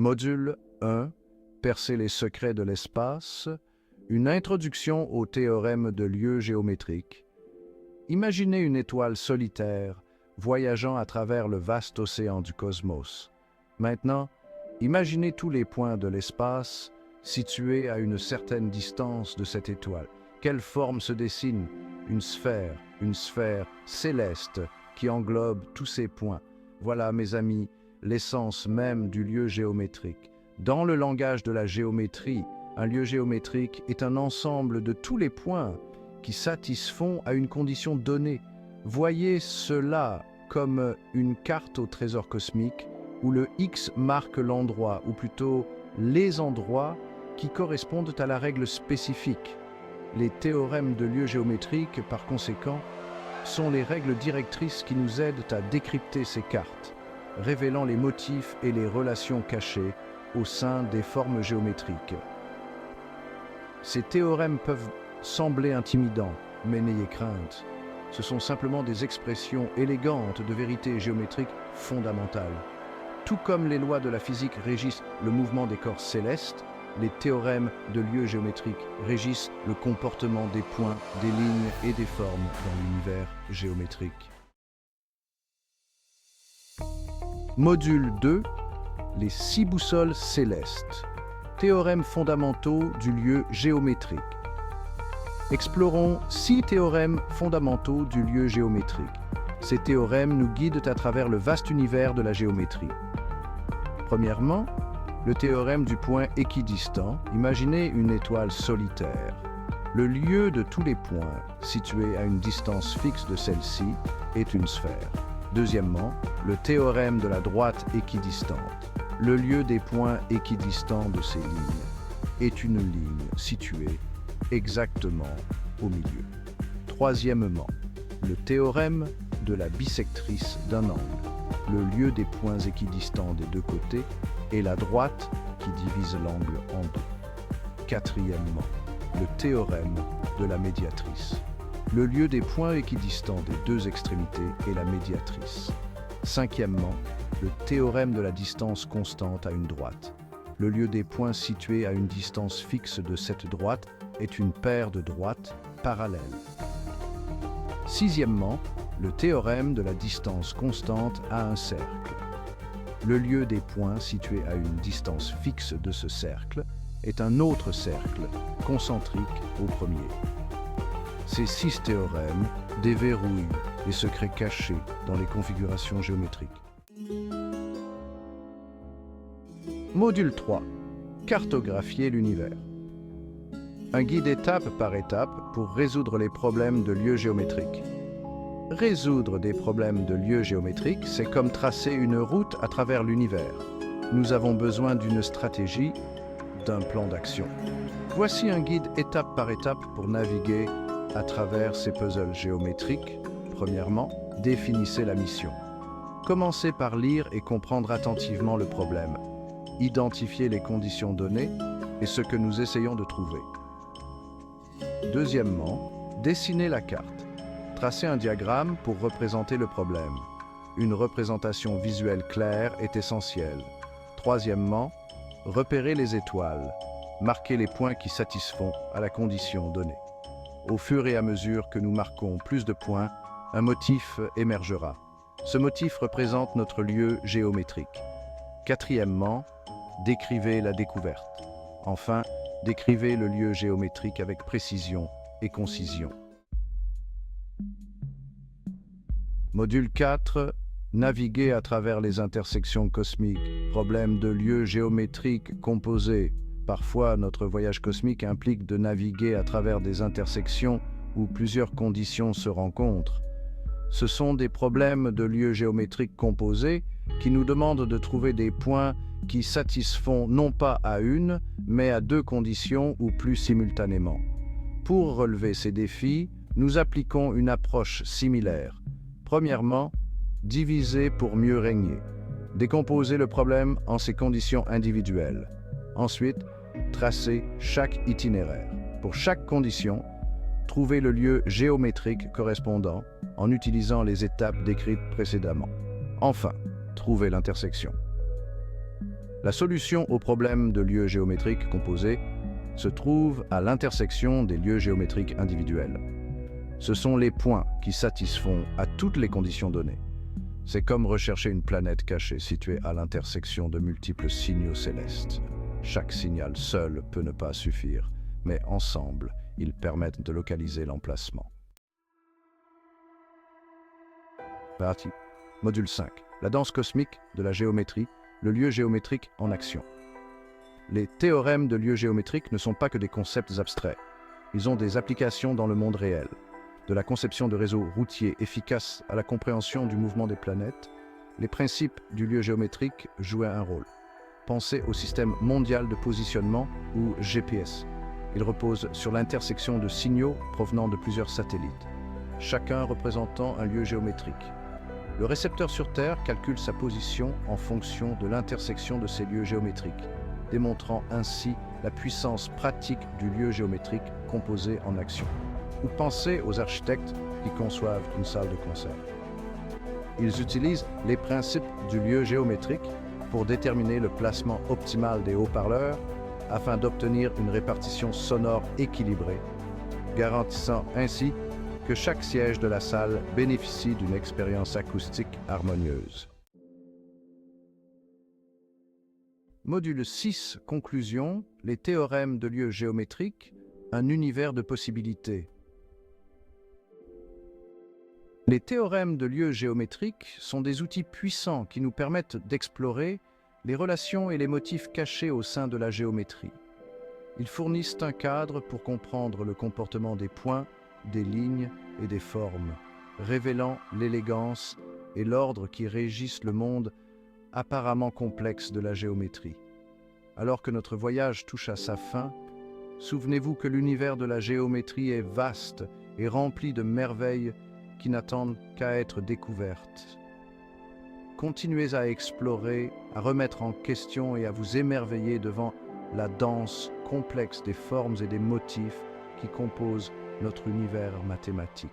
Module 1. Percer les secrets de l'espace. Une introduction au théorème de lieu géométrique. Imaginez une étoile solitaire voyageant à travers le vaste océan du cosmos. Maintenant, imaginez tous les points de l'espace situés à une certaine distance de cette étoile. Quelle forme se dessine? Une sphère céleste qui englobe tous ces points. Voilà, mes amis, l'essence même du lieu géométrique. Dans le langage de la géométrie, un lieu géométrique est un ensemble de tous les points qui satisfont à une condition donnée. Voyez cela comme une carte au trésor cosmique où le X marque l'endroit, ou plutôt les endroits qui correspondent à la règle spécifique. Les théorèmes de lieu géométrique, par conséquent, sont les règles directrices qui nous aident à décrypter ces cartes, révélant les motifs et les relations cachées au sein des formes géométriques. Ces théorèmes peuvent sembler intimidants, mais n'ayez crainte. Ce sont simplement des expressions élégantes de vérités géométriques fondamentales. Tout comme les lois de la physique régissent le mouvement des corps célestes, les théorèmes de lieu géométrique régissent le comportement des points, des lignes et des formes dans l'univers géométrique. Module 2. Les 6 boussoles célestes. Théorèmes fondamentaux du lieu géométrique. Explorons 6 théorèmes fondamentaux du lieu géométrique. Ces théorèmes nous guident à travers le vaste univers de la géométrie. Premièrement, le théorème du point équidistant. Imaginez une étoile solitaire. Le lieu de tous les points situés à une distance fixe de celle-ci est une sphère. Deuxièmement, le théorème de la droite équidistante. Le lieu des points équidistants de ces lignes est une ligne située exactement au milieu. Troisièmement, le théorème de la bissectrice d'un angle. Le lieu des points équidistants des deux côtés est la droite qui divise l'angle en deux. Quatrièmement, le théorème de la médiatrice. Le lieu des points équidistants des deux extrémités est la médiatrice. Cinquièmement, le théorème de la distance constante à une droite. Le lieu des points situés à une distance fixe de cette droite est une paire de droites parallèles. Sixièmement, le théorème de la distance constante à un cercle. Le lieu des points situés à une distance fixe de ce cercle est un autre cercle concentrique au premier. Ces 6 théorèmes déverrouillent les secrets cachés dans les configurations géométriques. Module 3. Cartographier l'univers. Un guide étape par étape pour résoudre les problèmes de lieux géométriques. Résoudre des problèmes de lieux géométriques, c'est comme tracer une route à travers l'univers. Nous avons besoin d'une stratégie, d'un plan d'action. Voici un guide étape par étape pour naviguer à travers ces puzzles géométriques. Premièrement, définissez la mission. Commencez par lire et comprendre attentivement le problème. Identifiez les conditions données et ce que nous essayons de trouver. Deuxièmement, dessinez la carte. Tracez un diagramme pour représenter le problème. Une représentation visuelle claire est essentielle. Troisièmement, repérez les étoiles. Marquez les points qui satisfont à la condition donnée. Au fur et à mesure que nous marquons plus de points, un motif émergera. Ce motif représente notre lieu géométrique. Quatrièmement, décrivez la découverte. Enfin, décrivez le lieu géométrique avec précision et concision. Module 4. Naviguer à travers les intersections cosmiques. Problème de lieux géométriques composés. Parfois, notre voyage cosmique implique de naviguer à travers des intersections où plusieurs conditions se rencontrent. Ce sont des problèmes de lieux géométriques composés qui nous demandent de trouver des points qui satisfont non pas à une, mais à 2 conditions ou plus simultanément. Pour relever ces défis, nous appliquons une approche similaire. Premièrement, diviser pour mieux régner. Décomposer le problème en ses conditions individuelles. Ensuite, tracer chaque itinéraire. Pour chaque condition, trouvez le lieu géométrique correspondant en utilisant les étapes décrites précédemment. Enfin, trouvez l'intersection. La solution au problème de lieux géométriques composés se trouve à l'intersection des lieux géométriques individuels. Ce sont les points qui satisfont à toutes les conditions données. C'est comme rechercher une planète cachée située à l'intersection de multiples signaux célestes. Chaque signal seul peut ne pas suffire, mais ensemble, ils permettent de localiser l'emplacement. Partie. Module 5. La danse cosmique de la géométrie, le lieu géométrique en action. Les théorèmes de lieux géométriques ne sont pas que des concepts abstraits. Ils ont des applications dans le monde réel. De la conception de réseaux routiers efficaces à la compréhension du mouvement des planètes, les principes du lieu géométrique jouent un rôle. Pensez au système mondial de positionnement ou GPS. Il repose sur l'intersection de signaux provenant de plusieurs satellites, chacun représentant un lieu géométrique. Le récepteur sur Terre calcule sa position en fonction de l'intersection de ces lieux géométriques, démontrant ainsi la puissance pratique du lieu géométrique composé en action. Ou pensez aux architectes qui conçoivent une salle de concert. Ils utilisent les principes du lieu géométrique pour déterminer le placement optimal des haut-parleurs afin d'obtenir une répartition sonore équilibrée, garantissant ainsi que chaque siège de la salle bénéficie d'une expérience acoustique harmonieuse. Module 6, conclusion, les théorèmes de lieux géométriques, un univers de possibilités. Les théorèmes de lieux géométriques sont des outils puissants qui nous permettent d'explorer les relations et les motifs cachés au sein de la géométrie. Ils fournissent un cadre pour comprendre le comportement des points, des lignes et des formes, révélant l'élégance et l'ordre qui régissent le monde apparemment complexe de la géométrie. Alors que notre voyage touche à sa fin, souvenez-vous que l'univers de la géométrie est vaste et rempli de merveilles qui n'attendent qu'à être découvertes. Continuez à explorer, à remettre en question et à vous émerveiller devant la danse complexe des formes et des motifs qui composent notre univers mathématique.